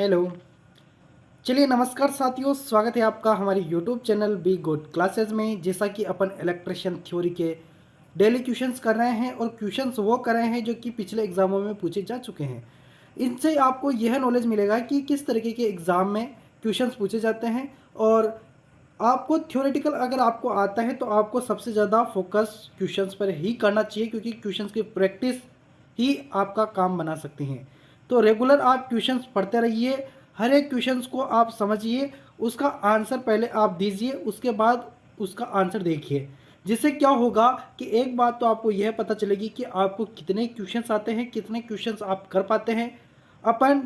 Hello. चलिए नमस्कार साथियों, स्वागत है आपका हमारे YouTube channel be good classes में। जैसा कि अपन इलेक्ट्रिशियन थ्योरी के डेली क्वेश्चंस कर रहे हैं और क्वेश्चंस वो कर रहे हैं जो कि पिछले एग्जामों में पूछे जा चुके हैं। इनसे आपको यह नॉलेज मिलेगा कि किस तरीके के एग्ज़ाम में क्वेश्चंस पूछे जाते हैं। और आपको थ्योरेटिकल अगर आपको आता है तो आपको सबसे ज़्यादा फोकस क्वेश्चंस पर ही करना चाहिए, क्योंकि क्वेश्चंस की प्रैक्टिस ही आपका काम बना सकती हैं। तो रेगुलर आप क्वेश्चंस पढ़ते रहिए, हर एक क्वेश्चंस को आप समझिए, उसका आंसर पहले आप दीजिए, उसके बाद उसका आंसर देखिए। जिससे क्या होगा कि एक बात तो आपको यह पता चलेगी कि आपको कितने क्वेश्चंस आते हैं, कितने क्वेश्चंस आप कर पाते हैं। अपन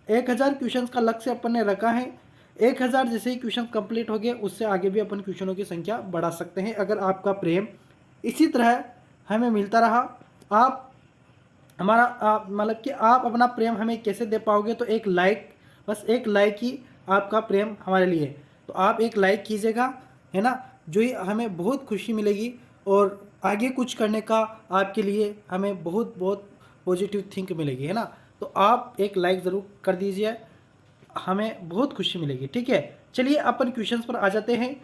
1000 क्वेश्चंस का लक्ष्य अपन ने रखा है। 1000 जैसे ही क्वेश्चन कंप्लीट हो गए, उससे आगे भी अपन क्वेश्चनों की संख्या बढ़ा सकते हैं अगर आपका प्रेम इसी तरह हमें मिलता रहा। आप हमारा मतलब कि आप अपना प्रेम हमें कैसे दे पाओगे, तो एक लाइक, बस एक लाइक ही आपका प्रेम हमारे लिए। तो आप एक लाइक कीजिएगा, है ना, जो ही हमें बहुत खुशी मिलेगी और आगे कुछ करने का आपके लिए हमें बहुत बहुत पॉजिटिव थिंक मिलेगी, है ना। तो आप एक लाइक ज़रूर कर दीजिए, हमें बहुत खुशी मिलेगी। ठीक है, चलिए अपन क्वेश्चंस पर आ जाते हैं।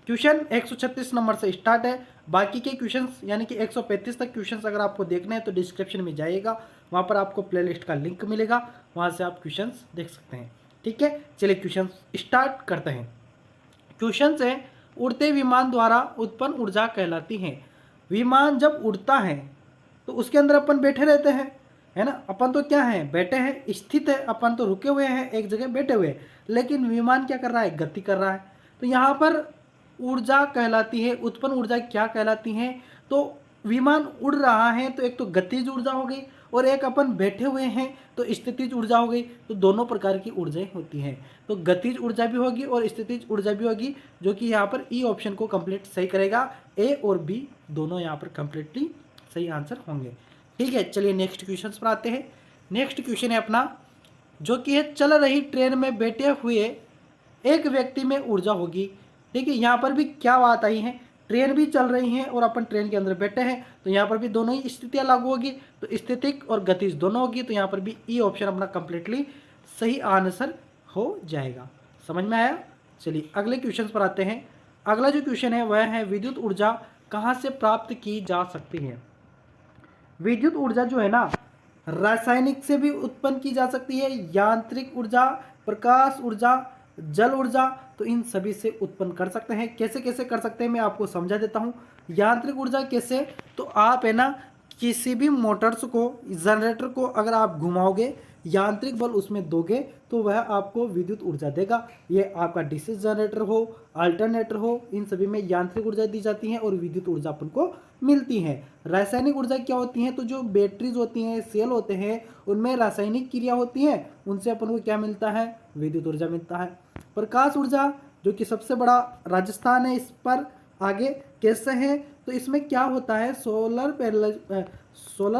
क्वेश्चन 136 नंबर से स्टार्ट है। बाकी के क्वेश्चंस यानी कि 135 तक क्वेश्चंस अगर आपको देखने हैं तो डिस्क्रिप्शन में जाइएगा, वहाँ पर आपको प्लेलिस्ट का लिंक मिलेगा, वहाँ से आप क्वेश्चंस देख सकते हैं। ठीक है, चलिए क्वेश्चंस स्टार्ट करते हैं। क्वेश्चन है, उड़ते विमान द्वारा उत्पन्न ऊर्जा कहलाती है। विमान जब उड़ता है तो उसके अंदर अपन बैठे रहते हैं, है ना। अपन तो क्या है, बैठे हैं, स्थित है, अपन तो रुके हुए हैं एक जगह बैठे हुए हैं। लेकिन विमान क्या कर रहा है, गति कर रहा है। तो यहाँ पर ऊर्जा कहलाती है, उत्पन्न ऊर्जा क्या कहलाती है। तो विमान उड़ रहा है तो एक तो गतिज ऊर्जा हो गई, और एक अपन बैठे हुए हैं तो स्थितिज ऊर्जा हो गई। तो दोनों प्रकार की ऊर्जाएं होती हैं, तो गतिज ऊर्जा भी होगी और स्थितिज ऊर्जा भी होगी, जो कि यहाँ पर ई ऑप्शन को कंप्लीट सही करेगा। ए और बी दोनों यहाँ पर कंप्लीटली सही आंसर होंगे। ठीक है, चलिए नेक्स्ट क्वेश्चन पर आते हैं। नेक्स्ट क्वेश्चन है अपना, जो कि है, चल रही ट्रेन में बैठे हुए एक व्यक्ति में ऊर्जा होगी। देखिए यहाँ पर भी क्या बात आई है, ट्रेन भी चल रही है और अपन ट्रेन के अंदर बैठे हैं, तो यहाँ पर भी दोनों ही स्थितियाँ लागू होगी, तो स्थितिक और गतिज दोनों होगी। तो यहाँ पर भी ई ऑप्शन अपना कंप्लीटली सही आंसर हो जाएगा। समझ में आया। चलिए अगले क्वेश्चन पर आते हैं। अगला जो क्वेश्चन है वह है, विद्युत ऊर्जा कहाँ से प्राप्त की जा सकती है। विद्युत ऊर्जा जो है ना, रासायनिक से भी उत्पन्न की जा सकती है, यांत्रिक ऊर्जा, प्रकाश ऊर्जा, जल ऊर्जा, तो इन सभी से उत्पन्न कर सकते हैं। कैसे कैसे कर सकते हैं मैं आपको समझा देता हूँ। यांत्रिक ऊर्जा कैसे, तो आप है ना किसी भी मोटर्स को, जनरेटर को अगर आप घुमाओगे, यांत्रिक बल उसमें दोगे, तो वह आपको विद्युत ऊर्जा देगा। ये आपका डीसी जनरेटर हो, अल्टरनेटर हो, इन सभी में यांत्रिक ऊर्जा दी जाती है और विद्युत ऊर्जा अपन को मिलती है। रासायनिक ऊर्जा क्या होती है, तो जो बैटरीज होती हैं, सेल होते हैं, उनमें रासायनिक क्रिया होती है, उनसे अपन को क्या मिलता है, विद्युत ऊर्जा मिलता है। प्रकाश ऊर्जा जो कि सबसे बड़ा राजस्थान है, इस पर आगे कैसे है, तो इसमें क्या होता है, सोलर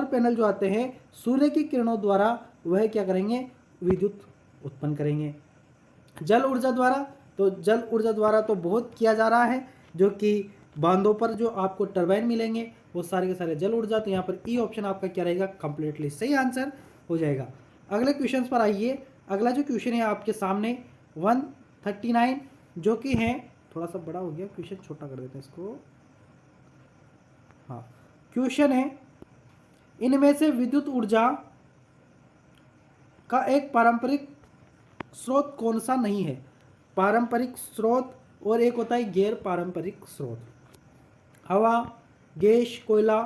पैनल जो आते हैं सूर्य की किरणों द्वारा, वह क्या करेंगे, विद्युत उत्पन्न करेंगे। जल ऊर्जा द्वारा, तो जल ऊर्जा द्वारा तो बहुत किया जा रहा है, जो कि बांधों पर जो आपको टरबाइन मिलेंगे वो सारे के सारे जल ऊर्जा। तो यहाँ पर ई ऑप्शन आपका क्या रहेगा, कंप्लीटली सही आंसर हो जाएगा। अगले क्वेश्चन पर आइए। अगला जो क्वेश्चन है आपके सामने 139, जो कि है, थोड़ा सा बड़ा हो गया क्वेश्चन, छोटा कर देते हैं इसको। हाँ, क्वेश्चन है, इनमें से विद्युत ऊर्जा का एक पारंपरिक स्रोत कौन सा नहीं है। पारंपरिक स्रोत और एक होता है गैर पारंपरिक स्रोत। हवा, गैस, कोयला,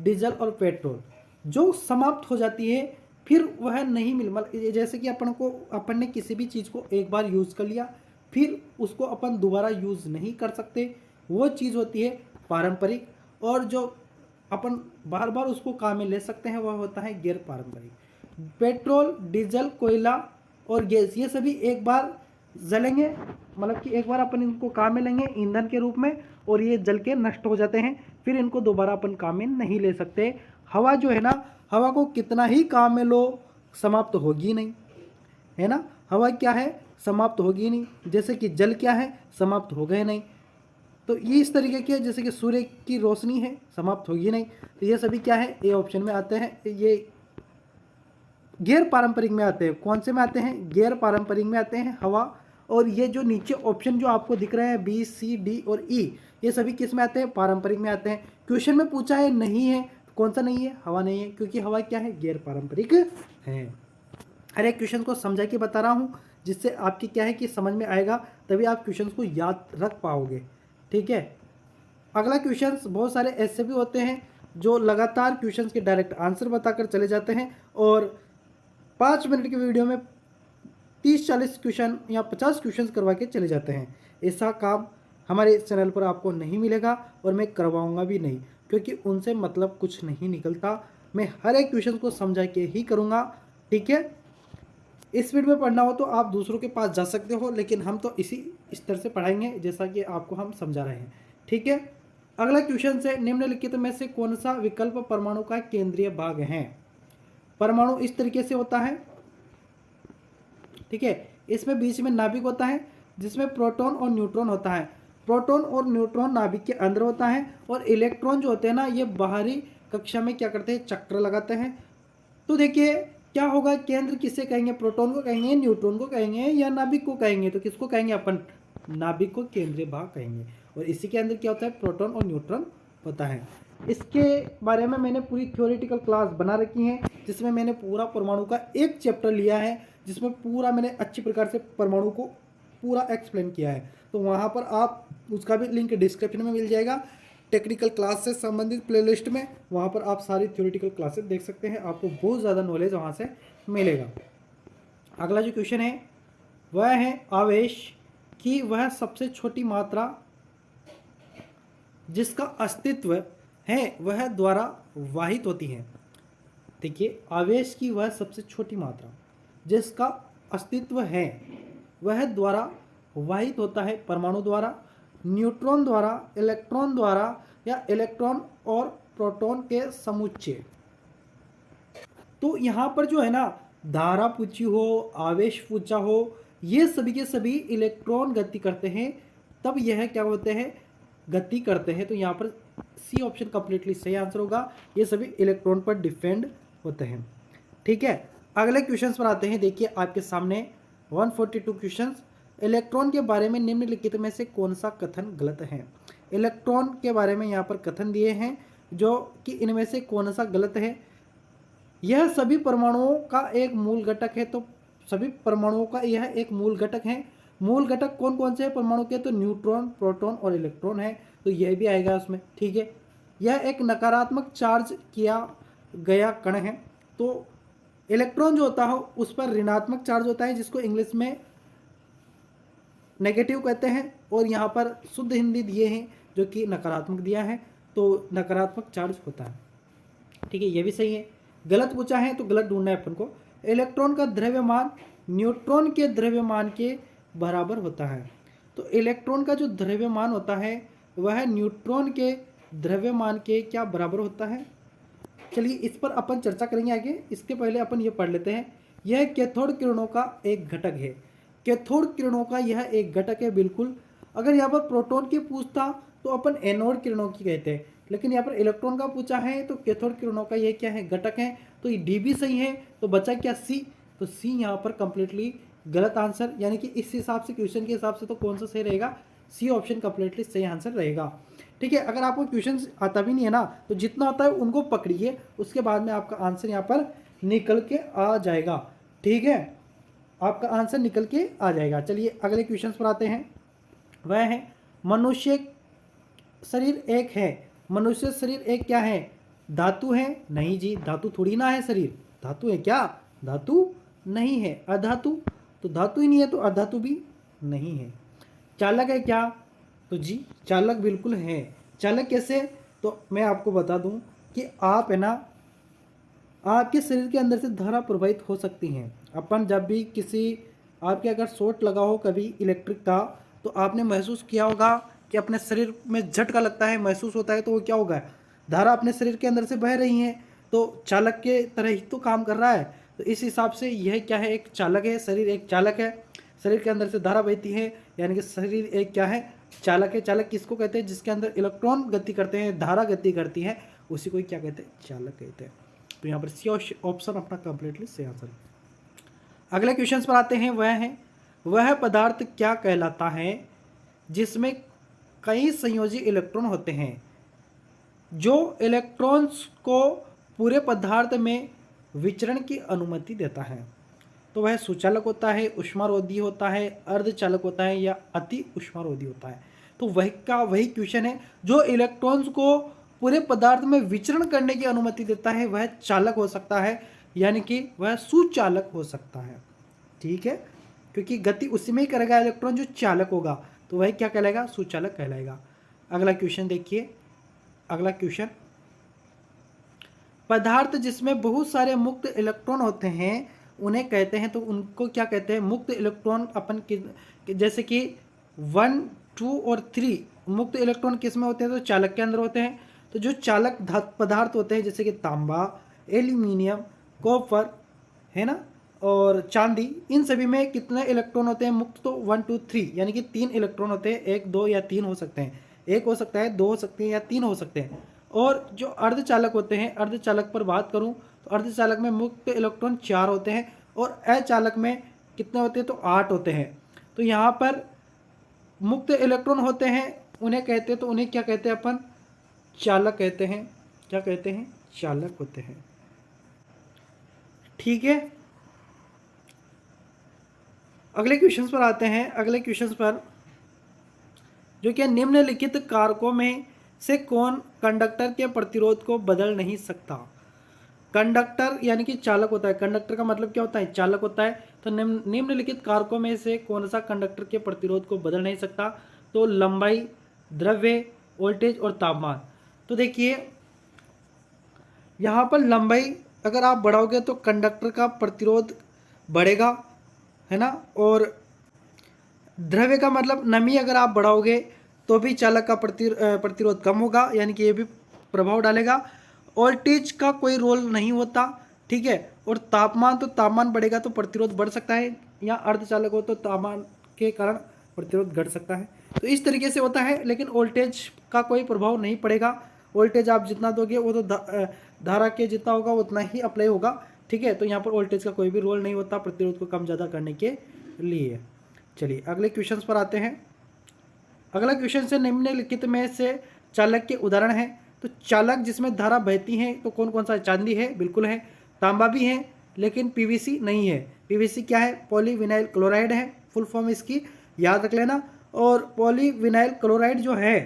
डीजल और पेट्रोल जो समाप्त हो जाती है फिर वह नहीं मिल, मतलब जैसे कि अपन ने किसी भी चीज़ को एक बार यूज़ कर लिया, फिर उसको अपन दोबारा यूज़ नहीं कर सकते, वो चीज़ होती है पारंपरिक। और जो अपन बार बार उसको काम में ले सकते हैं वह होता है गैर पारंपरिक। पेट्रोल, डीजल, कोयला और गैस ये सभी एक बार जलेंगे, मतलब कि एक बार अपन इनको काम में लेंगे ईंधन के रूप में, और ये जल के नष्ट हो जाते हैं, फिर इनको दोबारा अपन काम में नहीं ले सकते। हवा जो है ना, हवा को कितना ही काम में लो समाप्त होगी नहीं, है ना। हवा क्या है, समाप्त होगी नहीं। जैसे कि जल क्या है, समाप्त हो गए नहीं। तो ये इस तरीके के, जैसे कि सूर्य की रोशनी है, समाप्त होगी नहीं। तो ये सभी क्या है, ए ऑप्शन में आते हैं। ये गैर पारंपरिक में आते हैं। कौन से में आते हैं? गैर पारंपरिक में आते हैं हवा। और ये जो नीचे ऑप्शन जो आपको दिख रहे हैं बी, सी, डी और ई, ये सभी किस में आते हैं? पारंपरिक में आते हैं। क्वेश्चन में पूछा है नहीं है, कौन सा नहीं है? हवा नहीं है, क्योंकि हवा क्या है? गैर पारंपरिक है। हर एक क्वेश्चन को समझा के बता रहा हूँ, जिससे आपकी क्या है कि समझ में आएगा, तभी आप क्वेश्चन को याद रख पाओगे। ठीक है। अगला क्वेश्चन, बहुत सारे ऐसे भी होते हैं जो लगातार क्वेश्चंस के डायरेक्ट आंसर बताकर चले जाते हैं और 5 मिनट की वीडियो में 30-40 क्वेश्चन या 50 क्वेश्चन करवा के चले जाते हैं। ऐसा काम हमारे चैनल पर आपको नहीं मिलेगा और मैं करवाऊंगा भी नहीं, क्योंकि उनसे मतलब कुछ नहीं निकलता। मैं हर एक क्वेश्चन को समझा के ही करूँगा। ठीक है। स्पीड में पढ़ना हो तो आप दूसरों के पास जा सकते हो, लेकिन हम तो इस तरह से पढ़ाएंगे जैसा कि आपको हम समझा रहे हैं। ठीक है। अगला क्वेश्चन है, निम्नलिखित में से कौन सा विकल्प परमाणु का केंद्रीय भाग है? परमाणु इस तरीके से होता है। ठीक है। इसमें बीच में नाभिक होता है, जिसमें प्रोटॉन और न्यूट्रॉन होता है। प्रोटॉन और न्यूट्रॉन नाभिक के अंदर होता है और इलेक्ट्रॉन जो होते हैं ना, ये बाहरी कक्षा में क्या करते हैं? चक्र लगाते हैं। तो देखिए क्या होगा, केंद्र किसे कहेंगे? प्रोटॉन को कहेंगे, न्यूट्रॉन को कहेंगे या नाभिक को कहेंगे? तो किसको कहेंगे अपन? नाभिक को केंद्रीय भाग कहेंगे। और इसी के अंदर क्या होता है? प्रोटॉन और न्यूट्रॉन होता है। इसके बारे में मैंने पूरी थ्योरेटिकल क्लास बना रखी है, जिसमें मैंने पूरा परमाणु का एक चैप्टर लिया है, जिसमें पूरा मैंने अच्छी प्रकार से परमाणु को पूरा एक्सप्लेन किया है। तो वहाँ पर आप उसका भी लिंक डिस्क्रिप्शन में मिल जाएगा, टेक्निकल क्लास से संबंधित प्लेलिस्ट में। वहाँ पर आप सारी थ्योरेटिकल क्लासेस देख सकते हैं, आपको बहुत ज़्यादा नॉलेज वहाँ से मिलेगा। अगला जो क्वेश्चन है वह है आवेश की वह सबसे छोटी मात्रा जिसका अस्तित्व है वह द्वारा वाहित होती है। देखिए, आवेश की वह सबसे छोटी मात्रा जिसका अस्तित्व है वह द्वारा वाहित होता है परमाणु द्वारा, न्यूट्रॉन द्वारा, इलेक्ट्रॉन द्वारा या इलेक्ट्रॉन और प्रोटॉन के समुच्चय। तो यहाँ पर जो है ना, धारा पूछी हो, आवेश पूछा हो, ये सभी के सभी इलेक्ट्रॉन गति करते हैं, तब यह क्या होते हैं? गति करते हैं। तो यहाँ पर सी ऑप्शन कंप्लीटली सही आंसर होगा। ये सभी इलेक्ट्रॉन पर डिपेंड होते हैं। ठीक है। अगले क्वेश्चन पर आते हैं। देखिए आपके सामने 142 क्वेश्चन। इलेक्ट्रॉन के बारे में निम्नलिखित में से कौन सा कथन गलत है? इलेक्ट्रॉन के बारे में यहाँ पर कथन दिए हैं, जो कि इनमें से कौन सा गलत है? यह सभी परमाणुओं का एक मूल घटक है। तो सभी परमाणुओं का यह एक मूल घटक है। मूल घटक कौन कौन से हैं परमाणु के? तो न्यूट्रॉन, प्रोटॉन और इलेक्ट्रॉन है, तो यह भी आएगा उसमें। ठीक है। यह एक नकारात्मक चार्ज किया गया कण है। तो इलेक्ट्रॉन जो होता है उस पर ऋणात्मक चार्ज होता है, जिसको इंग्लिश में नेगेटिव कहते हैं, और यहाँ पर शुद्ध हिंदी दिए हैं जो कि नकारात्मक दिया है, तो नकारात्मक चार्ज होता है। ठीक है, ये भी सही है। गलत पूछा है तो गलत ढूंढना है अपन को। इलेक्ट्रॉन का द्रव्यमान न्यूट्रॉन के द्रव्यमान के बराबर होता है। तो इलेक्ट्रॉन का जो द्रव्यमान होता है वह न्यूट्रॉन के द्रव्यमान के क्या बराबर होता है? चलिए इस पर अपन चर्चा करेंगे आगे। इसके पहले अपन ये पढ़ लेते हैं। यह कैथोड किरणों का एक घटक है। कैथोड किरणों का यह एक घटक है, बिल्कुल। अगर यहाँ पर प्रोटॉन की पूछता तो अपन एनोड किरणों की कहते हैं, लेकिन यहाँ पर इलेक्ट्रॉन का पूछा है तो कैथोड किरणों का यह क्या है? घटक है। तो ये डी भी सही है, तो बचा क्या? सी। तो सी यहाँ पर कंप्लीटली गलत आंसर, यानी कि इस हिसाब से क्वेश्चन के हिसाब से तो कौन सा सही रहेगा? सी ऑप्शन कंप्लीटली सही आंसर रहेगा। ठीक है। अगर आपको क्वेश्चन आता भी नहीं है ना, तो जितना आता है उनको पकड़िए, उसके बाद में आपका आंसर यहाँ पर निकल के आ जाएगा। ठीक है, आपका आंसर निकल के आ जाएगा। चलिए अगले क्वेश्चन पर आते हैं। वह है मनुष्य शरीर एक है। मनुष्य शरीर एक क्या है? धातु है? नहीं जी, धातु थोड़ी ना है शरीर। धातु है क्या? धातु नहीं है। अधातु? तो धातु ही नहीं है, तो अधातु भी नहीं है। चालक है क्या? तो जी चालक बिल्कुल है। चालक कैसे? तो मैं आपको बता दूं कि आप है ना, आपके शरीर के अंदर से धारा प्रवाहित हो सकती हैं। अपन जब भी किसी आपके अगर शॉर्ट लगा हो कभी इलेक्ट्रिक का, तो आपने महसूस किया होगा कि अपने शरीर में झटका लगता है, महसूस होता है, तो वो क्या होगा? धारा अपने शरीर के अंदर से बह रही है, तो चालक के तरह ही तो काम कर रहा है। तो इस हिसाब से यह क्या है? एक चालक है। शरीर एक चालक है, शरीर के अंदर से धारा बहती है, यानी कि शरीर एक क्या है? चालक है। चालक किसको कहते हैं? जिसके अंदर इलेक्ट्रॉन गति करते हैं, धारा गति करती है, उसी को क्या कहते हैं? चालक कहते हैं। तो यहाँ पर सी ऑप्शन अपना कंप्लीटली सही आंसर। अगले क्वेश्चन पर आते हैं, वह पदार्थ क्या कहलाता है जिसमें कई संयोजी इलेक्ट्रॉन होते हैं, जो इलेक्ट्रॉन्स को पूरे पदार्थ में विचरण की अनुमति देता है। तो वह सुचालक होता है, ऊष्मारोधी होता है, अर्धचालक होता है या अति ऊष्मारोधी होता है। तो वही क्वेश्चन है, जो इलेक्ट्रॉन्स को पूरे पदार्थ में विचरण करने की अनुमति देता है वह चालक हो सकता है, यानी कि वह सुचालक हो सकता है। ठीक है, क्योंकि गति उसी में ही करेगा इलेक्ट्रॉन जो चालक होगा, तो वह क्या कहलाएगा, सुचालक कहलाएगा। अगला क्वेश्चन देखिए, अगला क्वेश्चन, पदार्थ जिसमें बहुत सारे मुक्त इलेक्ट्रॉन होते हैं उन्हें कहते हैं, तो उनको क्या कहते हैं, मुक्त इलेक्ट्रॉन। अपन जैसे कि 1, 2 और 3 मुक्त इलेक्ट्रॉन किस में होते हैं, तो चालक के अंदर होते हैं। तो जो चालक पदार्थ होते हैं जैसे कि तांबा, एल्यूमिनियम, कॉपर, है ना, और चांदी, इन सभी में कितने इलेक्ट्रॉन होते हैं मुक्त, तो 1, 2, 3 यानी कि 3 इलेक्ट्रॉन होते हैं। 1, 2 या 3 हो सकते हैं, 1 हो सकता है, 2 हो सकते हैं या 3 हो सकते हैं। और जो अर्धचालक होते हैं, अर्धचालक पर बात करूं तो अर्धचालक में मुक्त इलेक्ट्रॉन 4 होते हैं और अचालक में कितने होते हैं, तो 8 होते हैं। तो यहाँ पर मुक्त इलेक्ट्रॉन होते हैं उन्हें कहते हैं, तो उन्हें क्या कहते हैं अपन, चालक कहते हैं। क्या कहते हैं, चालक होते हैं। ठीक है, अगले क्वेश्चन पर आते हैं। अगले क्वेश्चन पर जो कि निम्नलिखित कारकों में से कौन कंडक्टर के प्रतिरोध को बदल नहीं सकता। कंडक्टर यानी कि चालक होता है, कंडक्टर का मतलब क्या होता है, चालक होता है। तो निम्नलिखित कारकों में से कौन सा कंडक्टर के प्रतिरोध को बदल नहीं सकता, तो लंबाई, द्रव्य, वोल्टेज और तापमान। तो देखिए यहाँ पर लंबाई अगर आप बढ़ाओगे तो कंडक्टर का प्रतिरोध बढ़ेगा, है ना, और द्रव्य का मतलब नमी अगर आप बढ़ाओगे तो भी चालक का प्रतिरोध कम होगा, यानी कि ये भी प्रभाव डालेगा। वोल्टेज का कोई रोल नहीं होता, ठीक है। और तापमान, तो तापमान बढ़ेगा तो प्रतिरोध बढ़ सकता है, या अर्धचालक हो तो तापमान के कारण प्रतिरोध घट सकता है। तो इस तरीके से होता है, लेकिन वोल्टेज का कोई प्रभाव नहीं पड़ेगा। वोल्टेज आप जितना दोगे वो तो धारा के जितना होगा उतना ही अप्लाई होगा, ठीक है। तो यहाँ पर वोल्टेज का कोई भी रोल नहीं होता प्रतिरोध को कम ज़्यादा करने के लिए। चलिए अगले क्वेश्चन पर आते हैं। अगला क्वेश्चन से निम्नलिखित में से चालक के उदाहरण हैं। तो चालक जिसमें धारा बहती है तो कौन कौन सा, चांदी है, बिल्कुल है, तांबा भी है, लेकिन पीवीसी नहीं है। पीवीसी क्या है, पॉलीविनाइल क्लोराइड है, फुल फॉर्म इसकी याद रख लेना। और पॉलीविनाइल क्लोराइड जो है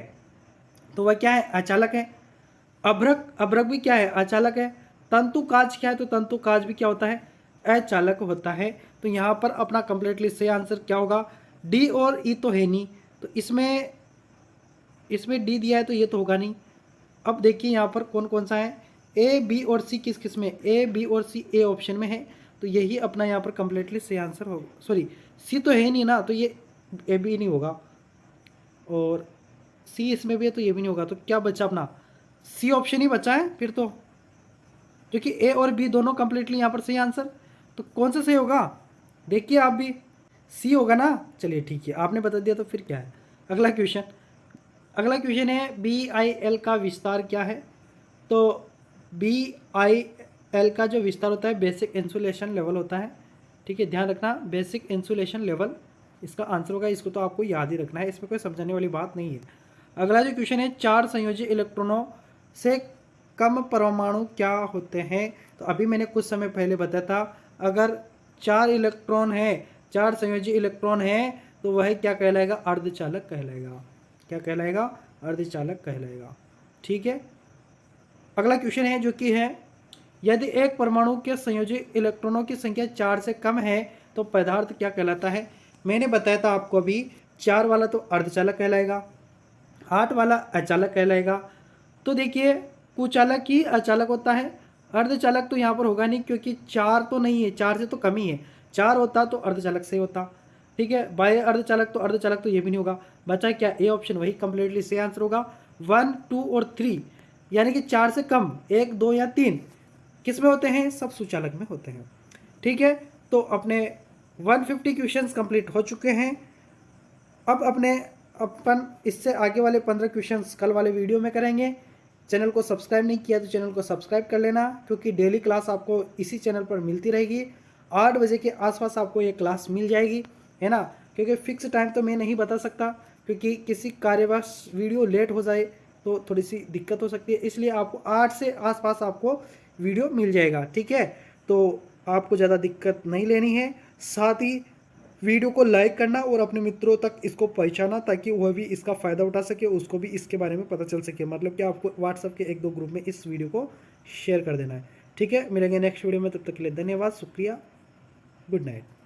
तो वह क्या है, अचालक है। अभ्रक भी क्या है, अचालक है। तंतु काज क्या है, तो तंतु काज भी क्या होता है, अचालक होता है। तो यहाँ पर अपना कंप्लीटली सही आंसर क्या होगा, डी और ई तो है नहीं, तो इसमें डी दिया है तो ये तो होगा नहीं। अब देखिए यहाँ पर कौन कौन सा है, ए, बी और सी किस किस में, ए, बी और सी ए ऑप्शन में है, तो यही अपना यहाँ पर कंप्लीटली सही आंसर होगा। सॉरी, सी तो है नहीं ना, तो ये ए भी नहीं होगा, और सी इसमें भी है तो ये भी नहीं होगा। तो क्या बचा अपना, सी ऑप्शन ही बचा है फिर तो, क्योंकि ए और बी दोनों कंप्लीटली यहाँ पर सही आंसर। तो कौन सा सही होगा, देखिए आप भी, सी होगा ना। चलिए ठीक है, आपने बता दिया तो फिर क्या है। अगला क्वेश्चन है, BIL का विस्तार क्या है। तो BIL का जो विस्तार होता है बेसिक इंसुलेशन लेवल होता है, ठीक है, ध्यान रखना, बेसिक इंसुलेशन लेवल इसका आंसर होगा। इसको तो आपको याद ही रखना है, इसमें कोई समझाने वाली बात नहीं है। अगला जो क्वेश्चन है, 4 संयोजी इलेक्ट्रॉनों से कम परमाणु क्या होते हैं। तो अभी मैंने कुछ समय पहले बताया था, अगर 4 इलेक्ट्रॉन है, 4 संयोजी इलेक्ट्रॉन है, तो वह क्या कहलाएगा, अर्धचालक कहलाएगा। क्या कहलाएगा, अर्धचालक कहलाएगा, ठीक है। अगला क्वेश्चन है जो कि है, यदि एक परमाणु के संयोजी इलेक्ट्रॉनों की संख्या 4 से कम है तो पदार्थ क्या कहलाता है। मैंने बताया था आपको अभी, 4 वाला तो अर्धचालक कहलाएगा, 8 वाला अचालक कहलाएगा। तो देखिए कुचालक ही अचालक होता है, अर्धचालक तो यहाँ पर होगा नहीं, क्योंकि 4 तो नहीं है, 4 से तो कम ही है। 4 होता तो अर्धचालक से होता, ठीक है। बाह्य अर्धचालक तो ये भी नहीं होगा। बचा क्या, ए ऑप्शन वही कंप्लीटली सही आंसर होगा। 1, 2 और 3 यानी कि 4 से कम 1, 2 या 3 किस में होते हैं, सब सुचालक में होते हैं, ठीक है। तो अपने 150 क्वेश्चंस कंप्लीट हो चुके हैं। अब अपन इससे आगे वाले 15 क्वेश्चंस कल वाले वीडियो में करेंगे। चैनल को सब्सक्राइब नहीं किया तो चैनल को सब्सक्राइब कर लेना, क्योंकि डेली क्लास आपको इसी चैनल पर मिलती रहेगी। 8 बजे के आसपास आपको ये क्लास मिल जाएगी, है ना। क्योंकि फिक्स टाइम तो मैं नहीं बता सकता, क्योंकि किसी कार्यवश वीडियो लेट हो जाए तो थोड़ी सी दिक्कत हो सकती है, इसलिए आपको 8 से आसपास आपको वीडियो मिल जाएगा, ठीक है। तो आपको ज़्यादा दिक्कत नहीं लेनी है। साथ ही वीडियो को लाइक करना और अपने मित्रों तक इसको पहुंचाना, ताकि वह भी इसका फ़ायदा उठा सके, उसको भी इसके बारे में पता चल सके। मतलब कि आपको व्हाट्सएप के 1-2 ग्रुप में इस वीडियो को शेयर कर देना है, ठीक है। मिलेंगे नेक्स्ट वीडियो में, तब तक के लिए धन्यवाद, शुक्रिया, गुड नाइट।